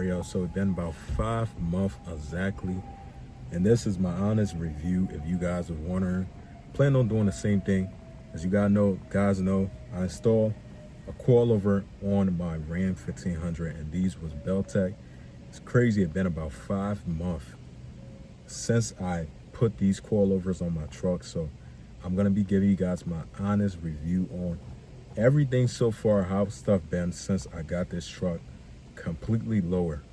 Alright, y'all, so it's been about 5 months exactly, and this is my honest review. If you guys are wondering, plan on doing the same thing. As you guys know, I installed a coilover on my Ram 1500, and these was Belltech. It's crazy. It's been about 5 months since I put these coilovers on my truck, so I'm gonna be giving you guys my honest review on everything so far, how stuff been since I got this truck completely lower.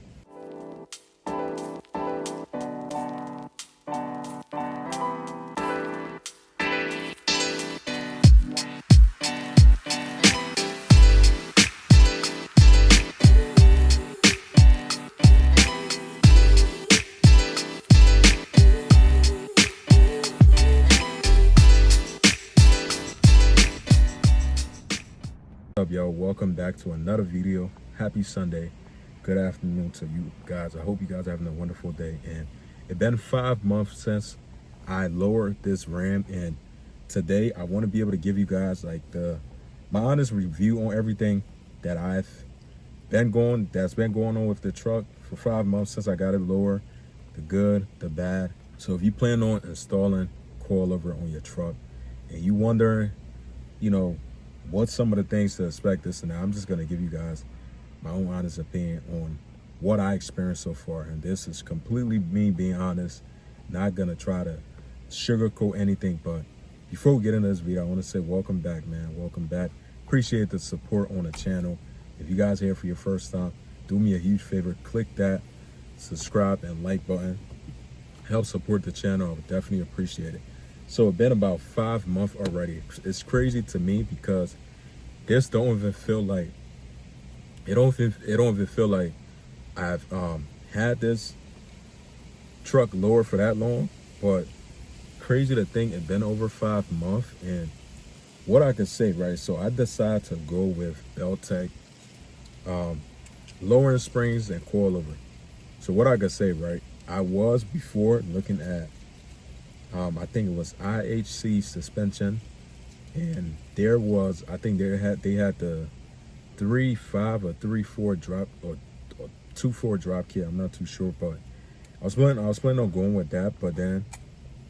What's up, y'all? Welcome back to another video. Happy Sunday. Good afternoon to you guys. I hope you guys are having a wonderful day. And it's been 5 months since I lowered this Ram, and today I want to be able to give you guys like my honest review on everything that that's been going on with the truck for 5 months since I got it lower, the good, the bad. So if you plan on installing coilover on your truck and you wondering, what's some of the things to expect, this and that, I'm just going to give you guys my own honest opinion on what I experienced so far. And this is completely me being honest, not going to try to sugarcoat anything. But before we get into this video, I want to say welcome back, man. Welcome back. Appreciate the support on the channel. If you guys are here for your first time, do me a huge favor. Click that subscribe and like button. Help support the channel. I would definitely appreciate it. So it's been about 5 months already. It's crazy to me because this don't even feel like I've had this truck lower for that long. But crazy to think it's been over 5 months. And what I can say, right? So I decided to go with Belltech lowering springs and coilover. So what I can say, right? I was before looking at I think it was IHC suspension, and there was, I think they had the 3.5 or 3.4 drop or 2.4 drop kit. I'm not too sure, but I was planning on going with that. But then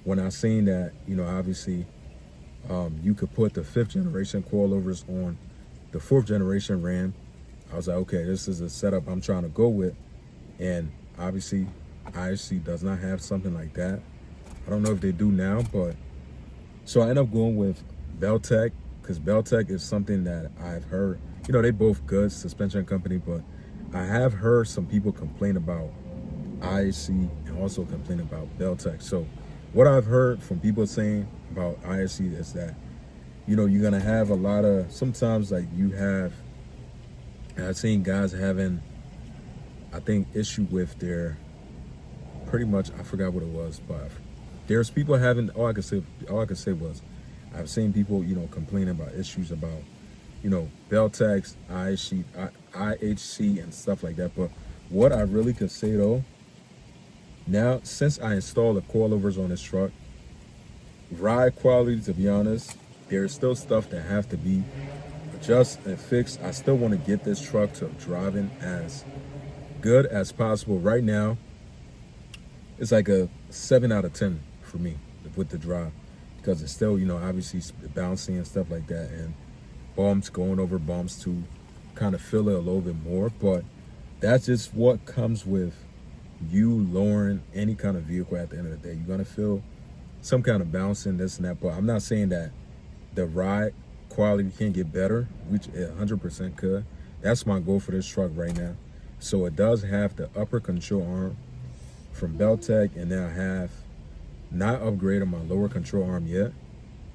when I seen that, obviously you could put the 5th generation coilovers on the 4th generation Ram, I was like, okay, this is a setup I'm trying to go with. And obviously IHC does not have something like that. I don't know if they do now, but so I ended up going with Belltech because Belltech is something that I've heard, they both good suspension company, but I have heard some people complain about IHC and also complain about Belltech. So what I've heard from people saying about IHC is that, you're going to have a lot of, sometimes like I've seen guys having, I think, issue with their, pretty much, I forgot what it was, but there's people having, all I could say was, I've seen people, complaining about issues about, Belltech's, IHC and stuff like that. But what I really could say though, now, since I installed the coilovers on this truck, ride quality, to be honest, there's still stuff that have to be adjusted and fixed. I still want to get this truck to driving as good as possible. Right now, it's like a 7 out of 10 for me with the drive, because it's still, obviously bouncing and stuff like that, and bumps, going over bumps to kind of feel it a little bit more. But that's just what comes with you lowering any kind of vehicle. At the end of the day, you're gonna feel some kind of bouncing, this and that. But I'm not saying that the ride quality can't get better, which it 100% could. That's my goal for this truck right now. So it does have the upper control arm from Belltech, and then I have not upgraded my lower control arm yet,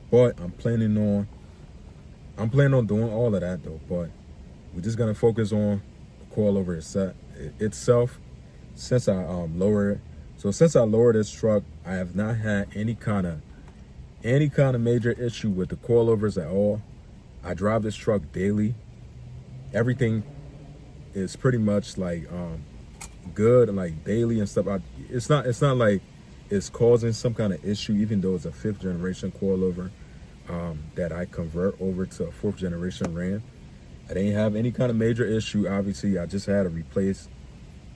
but I'm planning on doing all of that though. But we're just gonna focus on the coilover itself since I lowered it. So since I lowered this truck, I have not had any kind of major issue with the coilovers at all. I drive this truck daily. Everything is pretty much like good, like daily and stuff. It's not like it's causing some kind of issue, even though it's a 5th generation coilover that I convert over to a 4th generation Ram. I didn't have any kind of major issue. Obviously, I just had to replace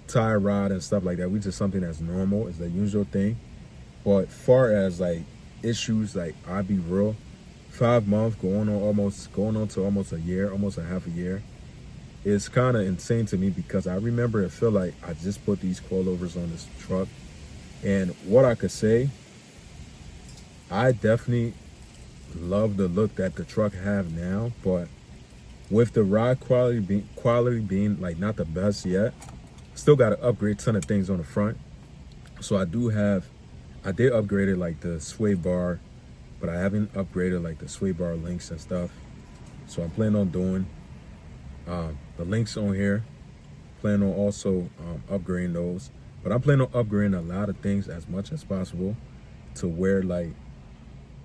tie rod and stuff like that, which is something that's normal, is the usual thing. But far as like issues, like I'll be real, 5 months going on to almost a year, almost a half a year, it's kind of insane to me because I remember it feel like I just put these coilovers on this truck, and what I could say, I definitely love the look that the truck have now, but with the ride quality being like not the best yet, still got to upgrade a ton of things on the front. So I did upgrade it like the sway bar, but I haven't upgraded like the sway bar links and stuff. So I'm planning on doing the links on here. Plan on also upgrading those, but I'm planning on upgrading a lot of things as much as possible to where like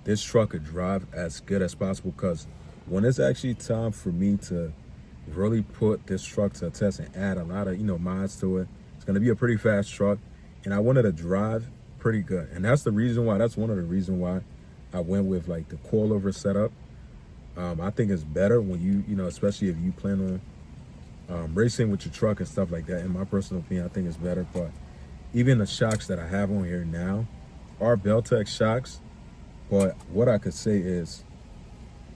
this truck could drive as good as possible, because when it's actually time for me to really put this truck to a test and add a lot of mods to it, it's going to be a pretty fast truck, and I wanted to drive pretty good. And that's one of the reasons why I went with like the coilover setup. I think it's better when you especially if you plan on racing with your truck and stuff like that. In my personal opinion, I think it's better. But even the shocks that I have on here now are Belltech shocks, but what I could say is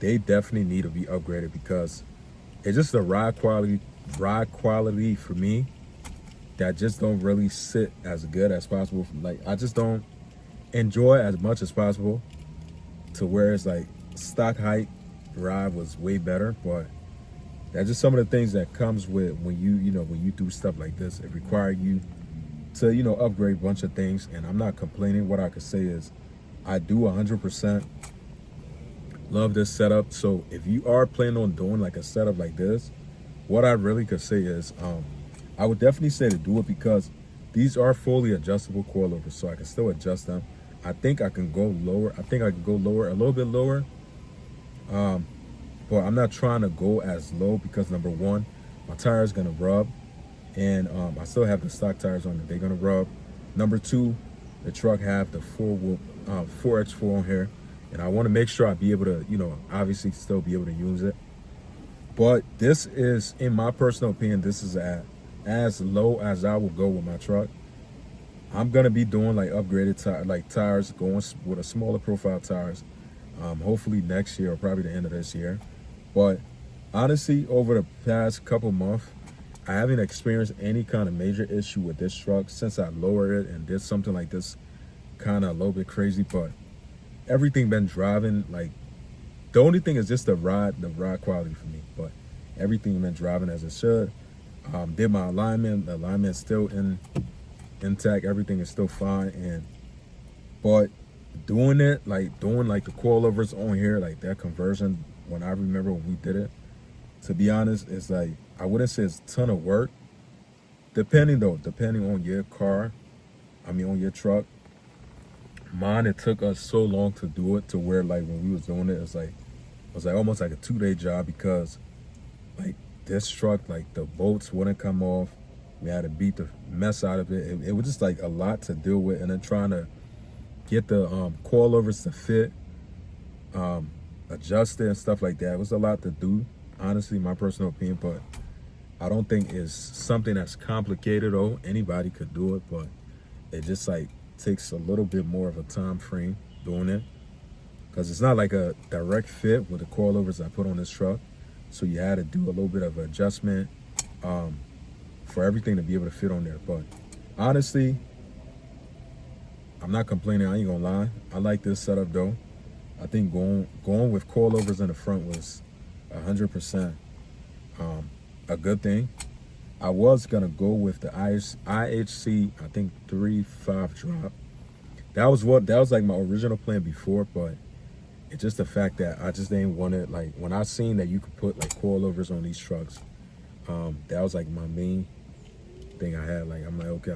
they definitely need to be upgraded, because it's just the ride quality for me that just don't really sit as good as possible. Like I just don't enjoy as much as possible, to where it's like stock height ride was way better. But that's just some of the things that comes with when you do stuff like this. It requires you to upgrade a bunch of things, and I'm not complaining. What I could say is I do 100% love this setup. So if you are planning on doing like a setup like this, what I really could say is I would definitely say to do it, because these are fully adjustable coilovers, so I can still adjust them. I think I can go lower. I think I can go lower, a little bit lower. But I'm not trying to go as low, because number one, my tire is gonna rub, and I still have the stock tires on it. They're gonna rub. Number two, the truck have the 4x4 on here, and I want to make sure I be able to, obviously still be able to use it. But this is, in my personal opinion, this is at as low as I will go with my truck. I'm gonna be doing like upgraded tires, going with a smaller profile tires, hopefully next year or probably the end of this year. But honestly, over the past couple months, I haven't experienced any kind of major issue with this truck since I lowered it and did something like this, kind of a little bit crazy. But everything been driving, like the only thing is just the ride quality for me. But everything been driving as it should. Did my alignment. The alignment's still intact. Everything is still fine. But doing the coilovers on here, like that conversion, when I remember when we did it, to be honest, it's like, I wouldn't say it's a ton of work. Depending on your car, on your truck. Mine, it took us so long to do it, to where like when we was doing it, it was like almost like a 2-day job, because like this truck, like the bolts wouldn't come off. We had to beat the mess out of it. It was just like a lot to deal with, and then trying to get the coilovers to fit, adjust it and stuff like that. It was a lot to do, honestly, my personal opinion. But I don't think it's something that's complicated, though. Anybody could do it, but it just like takes a little bit more of a time frame doing it, because it's not like a direct fit with the coilovers I put on this truck. So you had to do a little bit of adjustment for everything to be able to fit on there. But honestly, I'm not complaining. I ain't gonna lie. I like this setup though. I think going with coilovers in the front was 100% a good thing. I was gonna go with the IHC, I think 3.5 drop. That was like my original plan before, but it's just the fact that I just didn't want it. Like when I seen that you could put like coilovers on these trucks, that was like my main thing I had. Like I'm like, okay,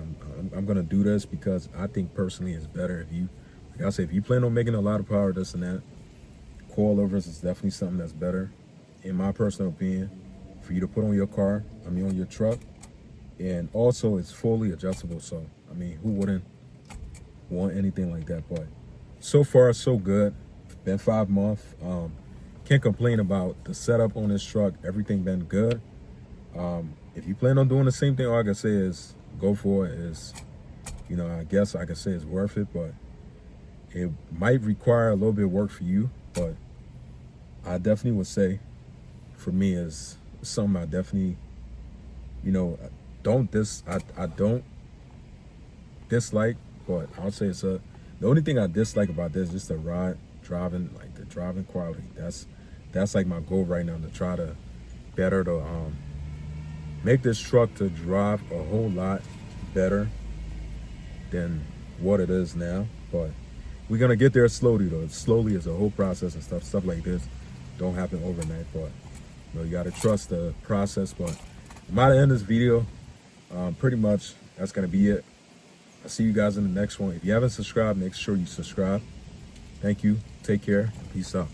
I'm gonna do this, because I think personally it's better if you, like I said, if you plan on making a lot of power, this and that, coilovers is definitely something that's better, in my personal opinion, for you to put on your car, on your truck. And also it's fully adjustable, so who wouldn't want anything like that? But so far so good. Been 5 months. Can't complain about the setup on this truck. Everything been good. If you plan on doing the same thing, all I can say is go for it is, you know, I guess I could say it's worth it, but it might require a little bit of work for you. But I definitely would say, for me, is something I definitely, you know, I don't dislike, but I'll say it's the only thing I dislike about this is just the driving quality. That's like my goal right now, to try to better to make this truck to drive a whole lot better than what it is now. But we're gonna get there slowly though. Slowly is a whole process, and stuff like this don't happen overnight, but you know, you gotta trust the process. But I'm out to end this video. Pretty much that's gonna be it. I'll see you guys in the next one. If you haven't subscribed, make sure you subscribe. Thank you, take care, and peace out.